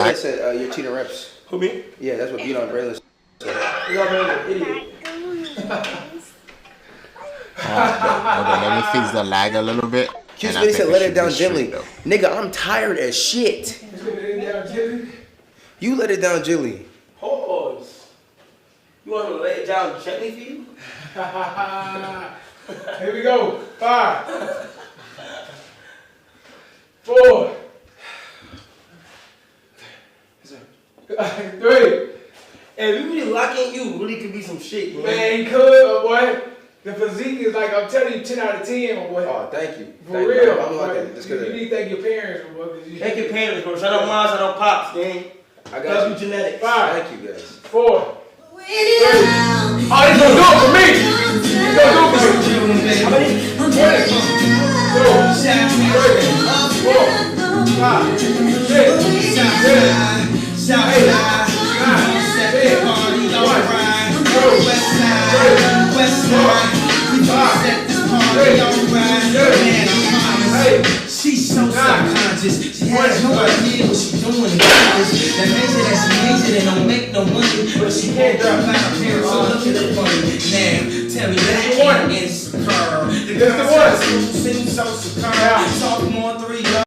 I said you're cheating reps. Who, me? Yeah, that's what Beat on Braylon said. You're an idiot. Hold on, let me fix the lag a little bit. Q Smitty said let it down gently. Nigga, I'm tired as shit. You let it down gently. Pause. You want me to lay it down gently for you? Here we go. 5, 4, 3. And if you really lock in, you really could be some shit, bro. Man, he could, boy. The physique is like, I'm telling you, 10 out of 10, my boy. Oh, thank you. For real. I'm like that. You need to thank your parents, my boy. Thank your parents, bro. Shout out moms, shout out pops, gang. I got you. Genetics. 5. Thank you, guys. 4. 3. Oh, he's gonna do it for me. He's gonna do it for me. How many? 1, 2, 3, 4, 5, 6, 7, 8, 9, 10, She's so subconscious. She has no idea what she's doing. That makes it that she makes it and don't make no money. But she can't drop out of here. So look at the funny. Now, tell me that is superb. The girl seems so superb. Sophomore 3.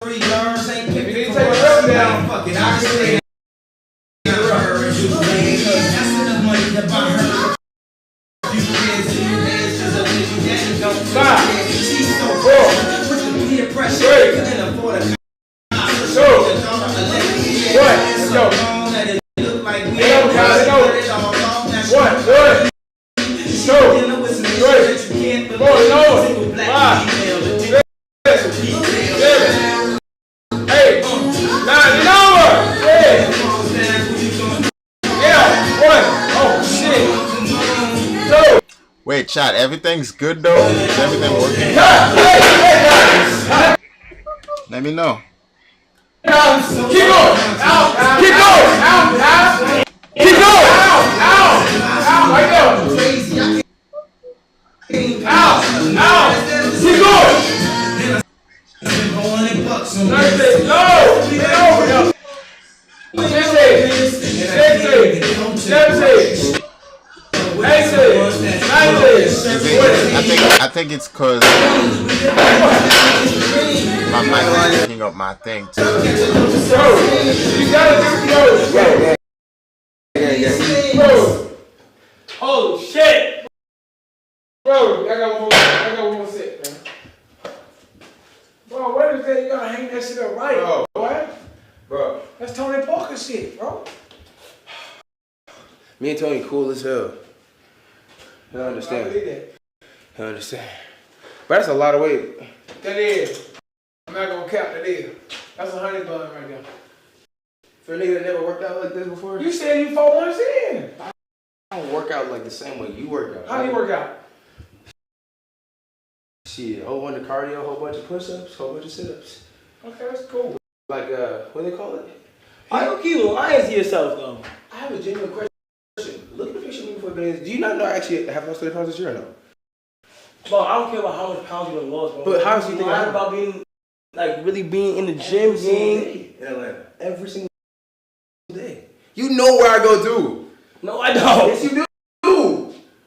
Learns ain't picking for us. Fuck it, I say that's enough money to buy her. You is, cause of you daddy don't 5, she's so 4, with the peer pressure, 3, couldn't afford a 2, 1. let's go. That it look like we Let's go. 1, 2, 3, 4, 5, 6, 7, 8, 9, it's over! Yeah! 1, oh shit! 2, Wait, chat, everything's good though? Is everything working? Let me know. Keep going! Out! Keep going! Out! Keep going! Out! Right there! Out! Keep going! 30, no! Get over here! 60, 70, 80, 90, I think it's cause my mic is picking up my thing too. Bro, you gotta do it. Bro. Holy shit! Bro, I got one more set, man. Bro, what is that? You gotta hang that shit up right, boy. Bro. That's Tony Parker shit, bro. Me and Tony cool as hell. I understand. I believe that. I understand. But that's a lot of weight. That is. I'm not gonna count that is. That's a honey bun right there. For a nigga that never worked out like this before, You said you 4 months in. I don't work out like the same way you work out. How do you work out? Shit, a whole bunch of cardio, a whole bunch of push-ups, a whole bunch of sit-ups. Okay, that's cool. Like, what do they call it? I don't keep lying to yourself, though. I have a genuine question. Look at the picture of me before the Do you not know I actually have lost 30 pounds this year or no? Bro, I don't care about how much pounds you done lost, bro. But how do you think lying about being, like, really being in the gym, gang? In Atlanta. Every single day. You know where I go do. No, I don't. Yes, you do.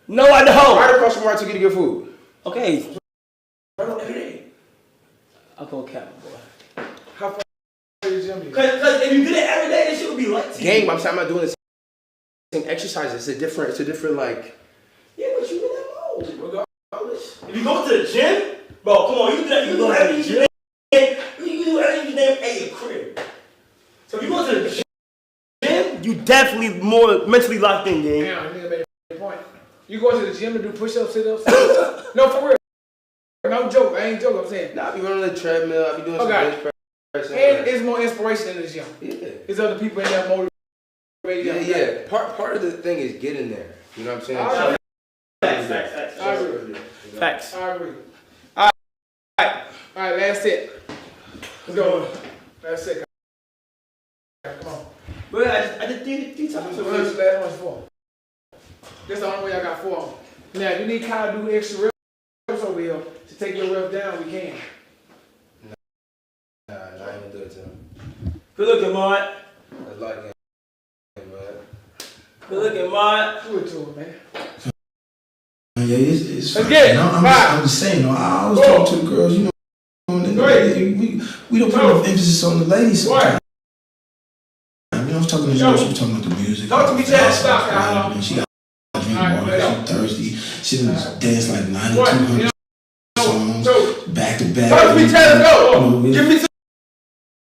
No, I don't. Right across from where I took you to get food. Okay. Right every day. I'll go cap, boy. How far is the gym? Cause if you did it every day, this shit would be light to you. Game, I'm saying I'm not doing the same exercise. It's a different like. Yeah, but you in that mode, regardless. If you go to the gym, bro, come on, you do everything you do everything you name at your crib. So if you go to the gym, you definitely more mentally locked in, gang. Damn, nigga made a point. You go to the gym to do push-ups, sit-ups? No, for real. No joke. I ain't joking. I'm saying. Nah, I be running on the treadmill. I be doing some bench press. And it's more inspiration in the gym. Yeah. There's other people in there motivated. Yeah. Part of the thing is getting there. You know what I'm saying? Facts. I agree. Facts. I agree. All right, last set. Let's go. Last set. Come on. Bro, I did three times. So what's the last one's for? This the only way I got 4 on. Now, if you need Kyle to do extra reps, here to take your ref down, we can. Nah, I ain't gonna do it to him. Good looking, Mark. That's like him, man. Good looking, Mark. Do it to him, man. Yeah, it's Let's get it. I'm just saying, though, I always talk to the girls, you know, we don't put enough emphasis on the ladies sometimes. You know, I was talking to Joe, she was talking about the music. Talk to me, Chad. Stop, man. She got drink water, she's thirsty. She done dance like 9,200 songs, back to back. Talk to me, Chad. Go. Give me some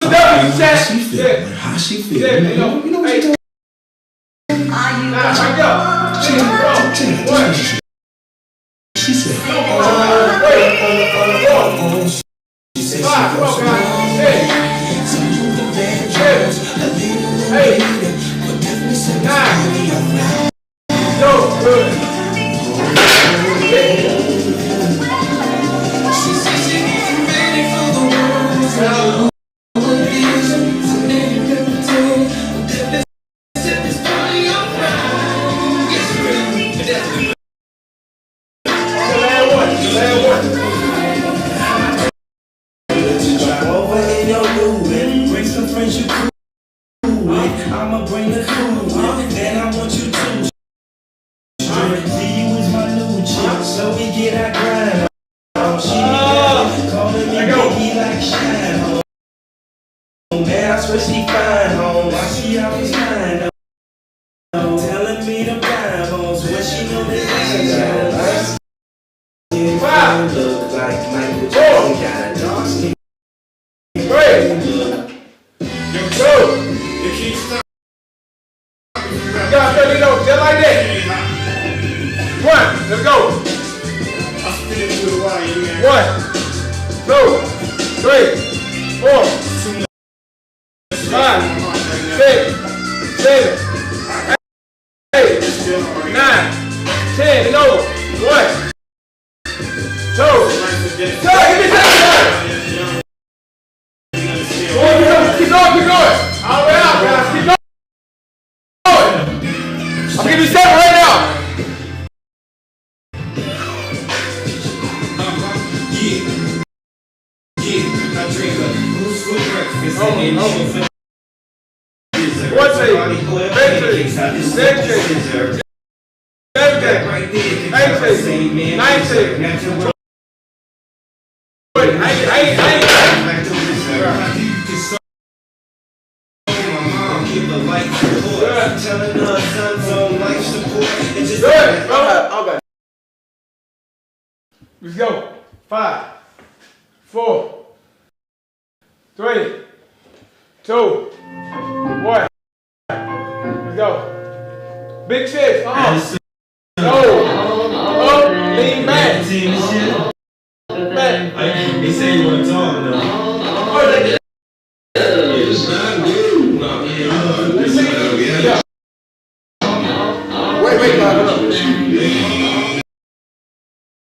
W's, Chad. How she feel? Like, how she feel? You know what she doing? She said, I'ma bring the cool with, and I want you to. See you is my new chick, so we get our grind on. She calling me baby like shine on. Man, I swear she fine home. Why she always fine on? Telling me the blind bones when she know that look like Michael Jackson, got a dark skin. Just like that. One, let's go. 1, 2, 3, 4, 5, 6, 7, 8, 9, 10, and over. 1, 2, 3, give me 7. Keep going. All the way out, guys. Keep going. I'm giving you 7 right now. I drink a goose for breakfast and What take? Big take. 7 take. 8 take. 9 take. Wait, I ain't. Telling her sons on life support. It's just Okay. Let's go. 5, 4, 3, 2, 1. Let's go. Big chest. No. Up. Lean back. Back. They say you want to talk though. Wait, no.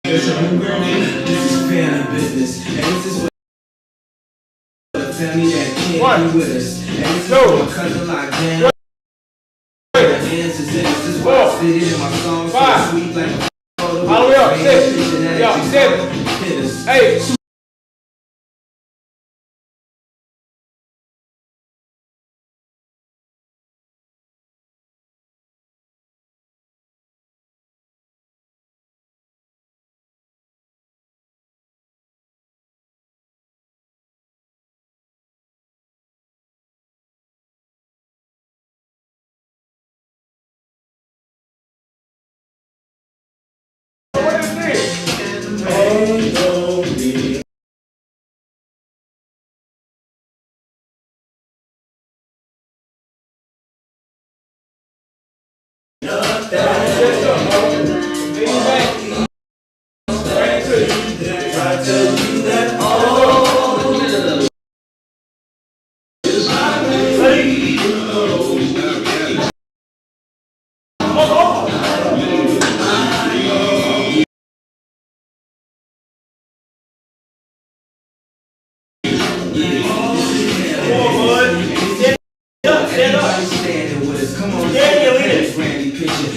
This is family business, and this is what the family that can't be with us. And this is what my cousin like Dan. This is why I fit in my song so sweet like All the way up. 6. 7. 8. What is this?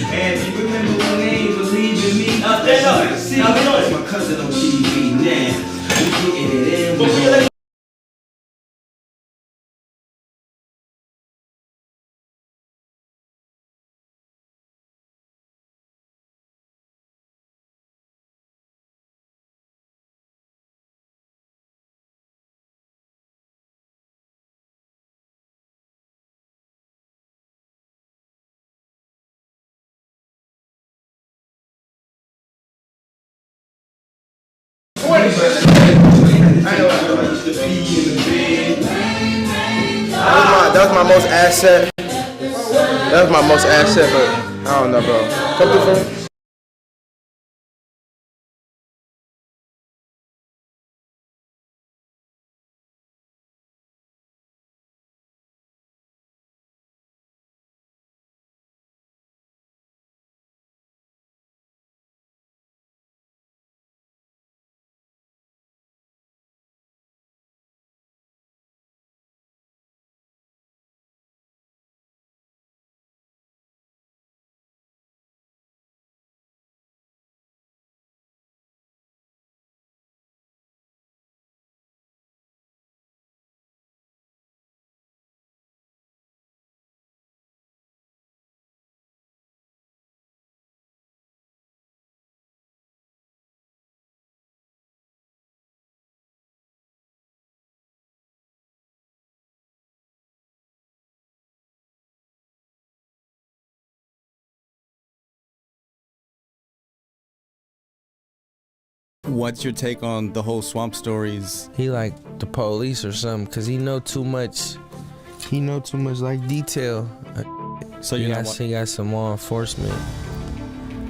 And you remember when they ain't believe in me? My cousin on TV. was my most asset. That was my most asset, but I don't know, bro. Come through for me. What's your take on the whole swamp stories? He like the police or something, cause he know too much. He know too much like detail. So he got some law enforcement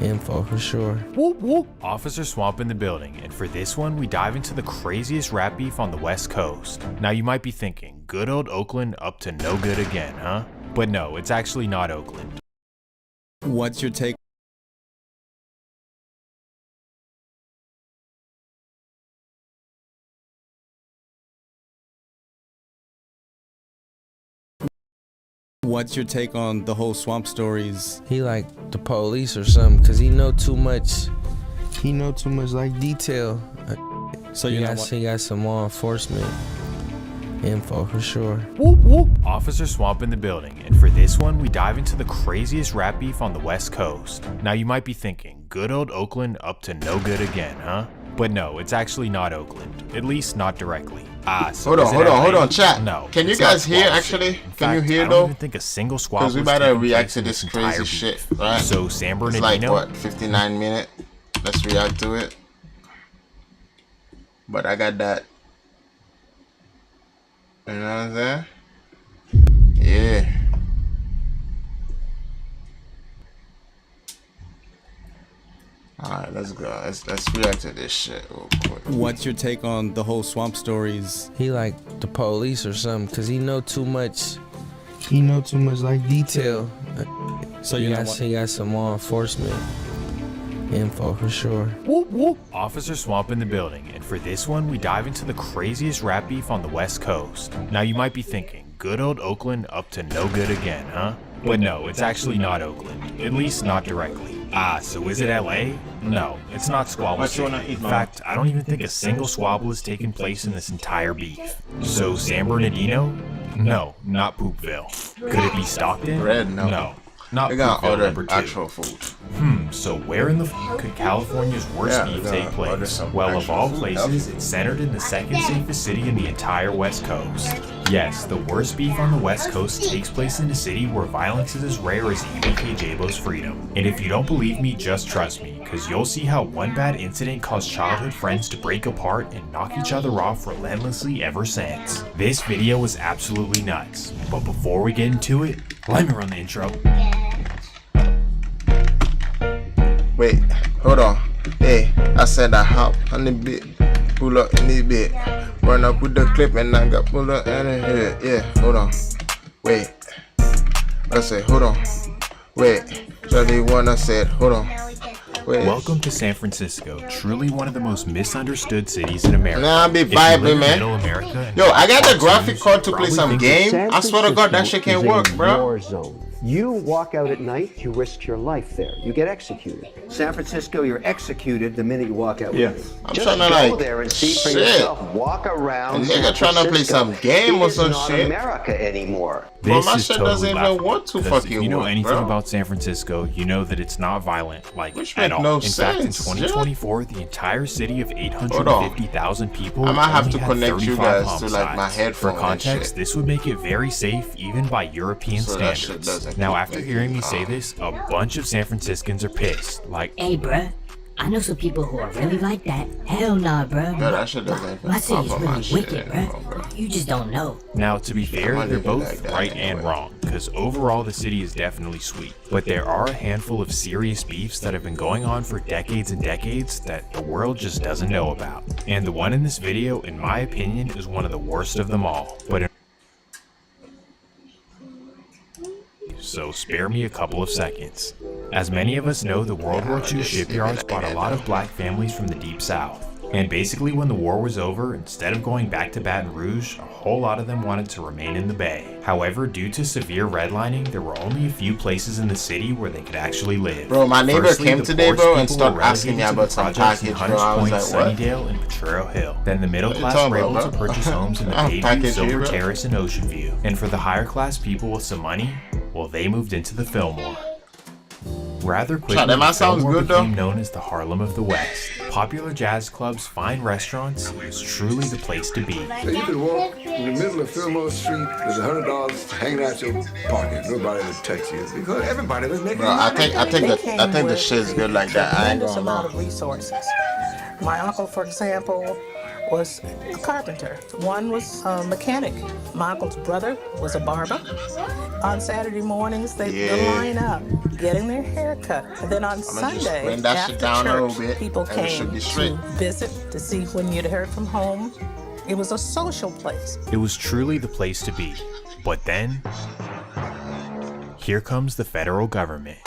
info for sure. Whoop whoop. Officer Swamp in the building, and for this one, we dive into the craziest rap beef on the West Coast. Now you might be thinking, good old Oakland up to no good again, huh? But no, it's actually not Oakland. What's your take? What's your take on the whole swamp stories? He like the police or something, cause he know too much. He know too much like detail. So he got some law enforcement info for sure. Whoop whoop. Officer Swamp in the building, and for this one, we dive into the craziest rap beef on the West Coast. Now you might be thinking, good old Oakland up to no good again, huh? But no, it's actually not Oakland, at least not directly. So hold on, chat. No. Can you guys hear actually? Can you hear I don't though? even think a single squabble. Because we better react to this crazy shit, right? So San It's Bernardino. like what, 59 minutes? Let's react to it. But I got that. You know what I'm saying? Yeah. Alright, let's go. Let's react to this shit real quick. What's your take on the whole swamp stories? He like the police or something, cause he know too much. He know too much like detail. So he got some law enforcement info for sure. Whoop whoop. Officer Swamp in the building, and for this one, we dive into the craziest rap beef on the West Coast. Now you might be thinking, good old Oakland up to no good again, huh? But no, it's actually not Oakland, at least not directly. So is it LA? No, it's not Squabble City. In fact, I don't even think a single squabble has taken place in this entire beef. So San Bernardino? No, not Poopville. Could it be Stockton? Red, no. No, not They got Poopville order #2. actual food. So where in the f could California's worst beef take place? Well, of all places, it's centered in the second safest city in the entire West Coast. Yes, the worst beef on the West Coast takes place in a city where violence is as rare as UBK J-Bo's freedom. And if you don't believe me, just trust me, cause you'll see how one bad incident caused childhood friends to break apart and knock each other off relentlessly ever since. This video was absolutely nuts, but before we get into it, let me run the intro. Wait, hold on. Hey, I said I hop on the bit, pull up in the bit, run up with the clip and I got pull up in the head. Yeah, hold on. Wait, I said, hold on. Wait, Charlie one, I said, hold on. Wait. Welcome to San Francisco, truly one of the most misunderstood cities in America. Nah, I be If you vibing, live in man. Middle America and Yo, I got the cartoons, graphic card to play probably some think game. I swear to God, that shit can't work, bro. War zone. You walk out at night, you risk your life there. You get executed. San Francisco, you're executed the minute you walk out. Yeah. I'm Just trying to go like there and see for shit. yourself. Walk around. A nigga San trying to play Francisco. some game or some It is not shit. America anymore. Bro, This my is shit totally doesn't even laughable, want to 'cause fucking if you know work, anything bro. about San Francisco, you know that it's not violent, like, Which at make all. no In fact, in sense, 2024, the entire city of 850,000 people I might have only to had connect you 35 guys to like my homicides. headphone For and context, shit. this would make it very safe even by European So that shit standards. doesn't Now, keep after making hearing me say this, a bunch of San Franciscans are pissed. Like, Hey, bruh, I know some people who are really like that. Hell nah, bro. Yo, that shit does like My city's pop up my really shit wicked, anymore, bro. You just don't know. Now, to be fair, Come on, they're nigga, both like that right anyway. and wrong, because overall the city is definitely sweet. But there are a handful of serious beefs that have been going on for decades and decades that the world just doesn't know about. And the one in this video, in my opinion, is one of the worst of them all. So spare me a couple of seconds. As many of us know, the World War II shipyards brought a lot of black families from the Deep South. And basically when the war was over, instead of going back to Baton Rouge, a whole lot of them wanted to remain in the Bay. However, due to severe redlining, there were only a few places in the city where they could actually live. Bro, my neighbor Firstly, came the today, poorest bro, and people were started asking me relegated to about the some projects in package, bro. Hunters I was Point, like, what? Sunnydale, and Potrero Hill. Then the middle What you class talking were about, able to bro? purchase homes in the Package Bayview, here, Silver bro. Terrace, and Ocean View. And for the higher class people with some money, well, they moved into the Fillmore. Rather quickly, That man the sounds Fillmore good, though. became known as the Harlem of the West. Popular jazz clubs, fine restaurants, it was truly the place to be. So you could walk in the middle of Fillmore Street with $100 hanging out your pocket. Nobody would touch you because everybody was making Bro, I money. think the shit's good like that. I ain't Tremendous gonna amount lie. of resources. My uncle, for example, was a carpenter. One was a mechanic. My uncle's brother was a barber. On Saturday mornings, they'd line up, getting their hair cut. And then on just Sunday, bring that shit after down a church, little bit, people and it should came be straight. to visit to see when you'd heard from home. It was a social place. It was truly the place to be. But then, here comes the federal government.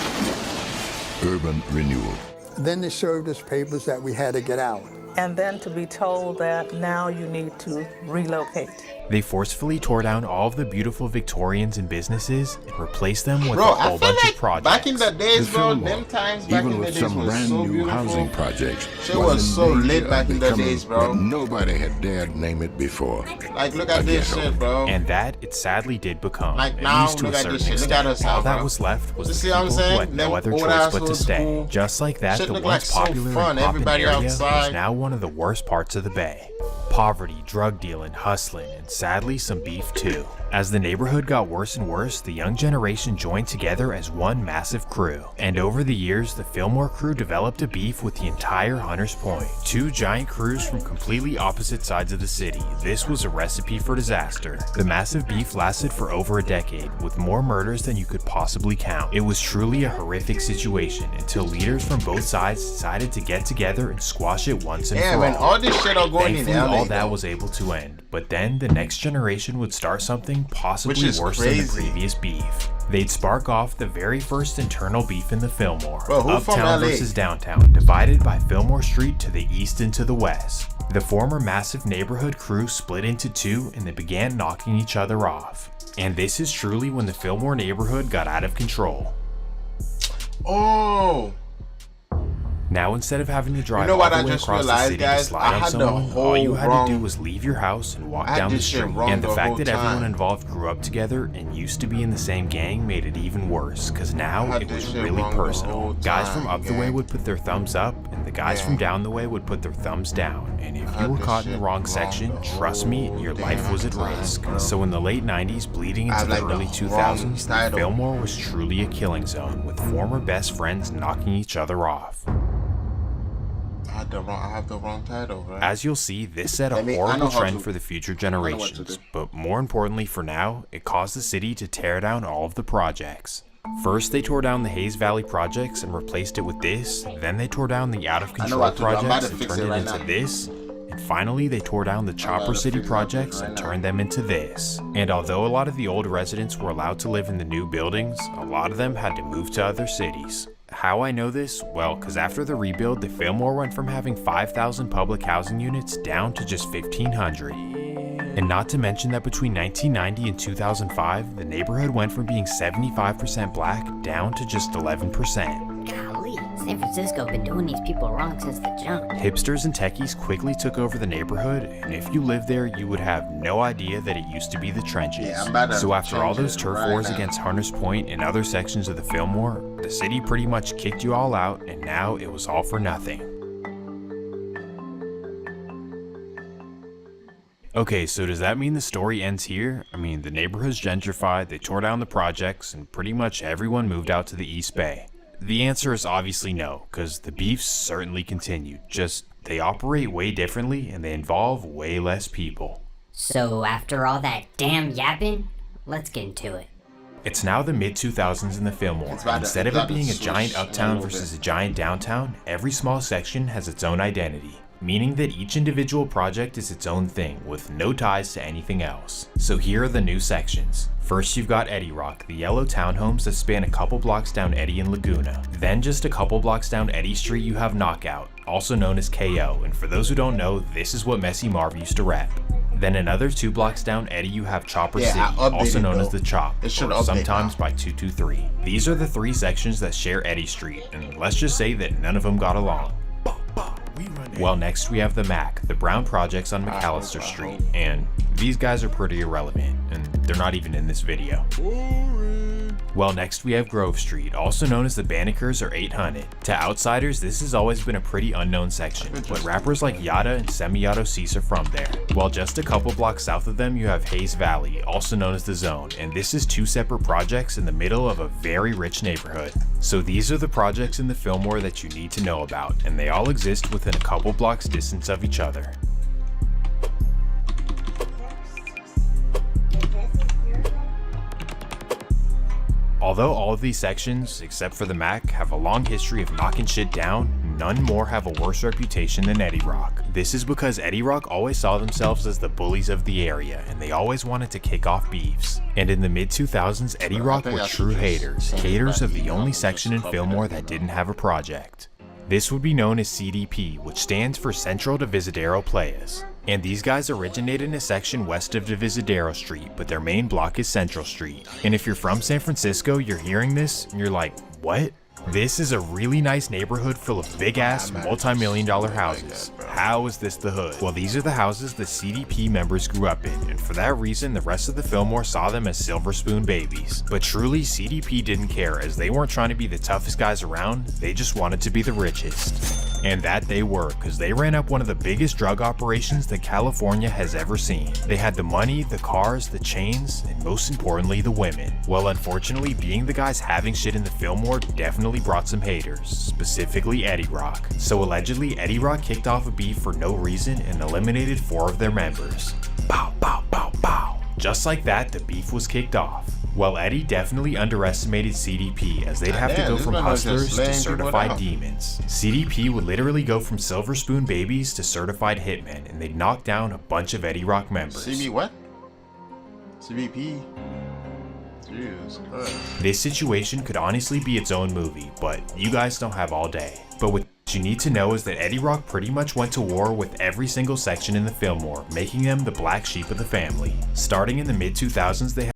Urban renewal. Then they served us papers that we had to get out. And then to be told that now you need to relocate. They forcefully tore down all of the beautiful Victorians and businesses and replaced them with Bro, a whole I feel bunch like of projects. back in the days, The bro, Fillmore, them times back even in the with days some was brand so new beautiful. housing projects, Shit was so lit back in the days, bro. But nobody had dared name it before. Like, look at this shit, bro. And that it sadly did become, Like at now, least to look a at certain this shit. Look extent. at us All now, that bro. was left was You the see what I'm people who saying? had no Them other old choice ass but to old stay. school. Just like that, Shit the look once like so popular fun. and poppin' Everybody area outside. is now one of the worst parts of the Bay. Poverty, drug dealing, hustling, and sadly some beef too. As the neighborhood got worse and worse, the young generation joined together as one massive crew. And over the years, the Fillmore crew developed a beef with the entire Hunters Point. Two giant crews from completely opposite sides of the city. This was a recipe for disaster. The massive beef lasted for over a decade, with more murders than you could possibly count. It was truly a horrific situation until leaders from both sides decided to get together and squash it once and Yeah, for man, all. all this shit are going in Thankfully, LA, all that though. was able to end. But then the next generation would start something possibly Which is worse than the crazy. previous beef. They'd spark off the very first internal beef in the Fillmore. Bro, who from Uptown LA? versus downtown, divided by Fillmore Street to the east and to the west. The former massive neighborhood crew split into two and they began knocking each other off. And this is truly when the Fillmore neighborhood got out of control. Oh. Now instead of having to drive You know what all I the way just across the realized, city guys? to slide I on had the someone, all you had whole to do wrong- was leave your house and walk I had down the this shit street. wrong And the the fact whole that everyone time. involved grew up together and used to be in the same gang made it even worse, because now had it this was shit really wrong the personal. whole Guys from time, up the way gang. would put their thumbs up, and the guys from down the way would put their thumbs down. And if you had were this caught in the shit wrong wrong section, the trust me, whole your life was at damn time, risk. bro. So in the late 90s, bleeding I into had, the like, early the 2000s, wrong title. Fillmore was truly a killing zone, with former best friends knocking each other off. I have the wrong title, right? As you'll see, this set a I know horrible how trend to- for the future what to generations, do. but more importantly for now, it caused the city to tear down all of the projects. First, they tore down the Hayes Valley projects and replaced it with this, then they tore down the Out of Control what to do. I'm about projects to and fix turned it it right into now. this, and finally they tore down the Chopper City projects and turned them into this. And although a lot of the old residents were allowed to live in the new buildings, a lot of them had to move to other cities. How I know this? Well, because after the rebuild, the Fillmore went from having 5,000 public housing units down to just 1,500. And not to mention that between 1990 and 2005, the neighborhood went from being 75% black down to just 11%. Golly, San Francisco been doing these people wrong since the jump. Hipsters and techies quickly took over the neighborhood, and if you lived there, you would have no idea that it used to be the trenches. Yeah, I'm about to So after all change those it turf right wars now. against Hunters Point and other sections of the Fillmore, the city pretty much kicked you all out, and now it was all for nothing. Okay, so does that mean the story ends here? I mean, the neighborhood's gentrified, they tore down the projects, and pretty much everyone moved out to the East Bay. The answer is obviously no, because the beefs certainly continued, just they operate way differently and they involve way less people. So after all that damn yapping, let's get into it. It's now the mid-2000s in the Fillmore, and instead of it being a giant uptown versus a giant downtown, every small section has its own identity, meaning that each individual project is its own thing, with no ties to anything else. So here are the new sections. First you've got Eddie Rock, the yellow townhomes that span a couple blocks down Eddy and Laguna. Then just a couple blocks down Eddy Street you have Knockout, also known as KO, and for those who don't know, this is what Messy Marv used to rap. Then another 2 blocks down Eddy you have Chopper City, also known as the Chop, or sometimes by 223. These are the 3 sections that share Eddy Street, and let's just say that none of them got along. Well, next we have the Mac, the brown projects on McAllister Street, and these guys are pretty irrelevant, and they're not even in this video. Well, next we have Grove Street, also known as the Banneker's or 800. To outsiders, this has always been a pretty unknown section, but rappers like Yada and Semi-Auto Cease are from there. While just a couple blocks south of them you have Hayes Valley, also known as the Zone, and this is 2 separate projects in the middle of a very rich neighborhood. So these are the projects in the Fillmore that you need to know about, and they all exist within a couple blocks distance of each other. Although all of these sections, except for the Mac, have a long history of knocking shit down, none more have a worse reputation than Eddie Rock. This is because Eddie Rock always saw themselves as the bullies of the area, and they always wanted to kick off beefs. And in the mid-2000s, Eddie Rock were true haters of the only section in Fillmore that didn't have a project. This would be known as CDP, which stands for Central Divisadero Playas. And these guys originated in a section west of Divisadero Street, but their main block is Central Street. And if you're from San Francisco, you're hearing this, and you're like, what? This is a really nice neighborhood full of big-ass, multi-million-dollar houses. How is this the hood? Well, these are the houses the CDP members grew up in, and for that reason, the rest of the Fillmore saw them as silver spoon babies. But truly, CDP didn't care, as they weren't trying to be the toughest guys around, they just wanted to be the richest. And that they were, because they ran up one of the biggest drug operations that California has ever seen. They had the money, the cars, the chains, and most importantly, the women. Well, unfortunately, being the guys having shit in the Fillmore definitely brought some haters, specifically Eddie Rock. So allegedly, Eddie Rock kicked off a beef for no reason and eliminated 4 of their members. Pow, pow, pow, pow. Just like that, the beef was kicked off. Well, Eddie definitely underestimated CDP, as they'd have to go from hustlers to certified demons. CDP would literally go from silver spoon babies to certified hitmen, and they'd knock down a bunch of Eddie Rock members. CB what? CBP? Jesus Christ. This situation could honestly be its own movie, but you guys don't have all day. But what you need to know is that Eddie Rock pretty much went to war with every single section in the Fillmore, making them the black sheep of the family. Starting in the mid-2000s, they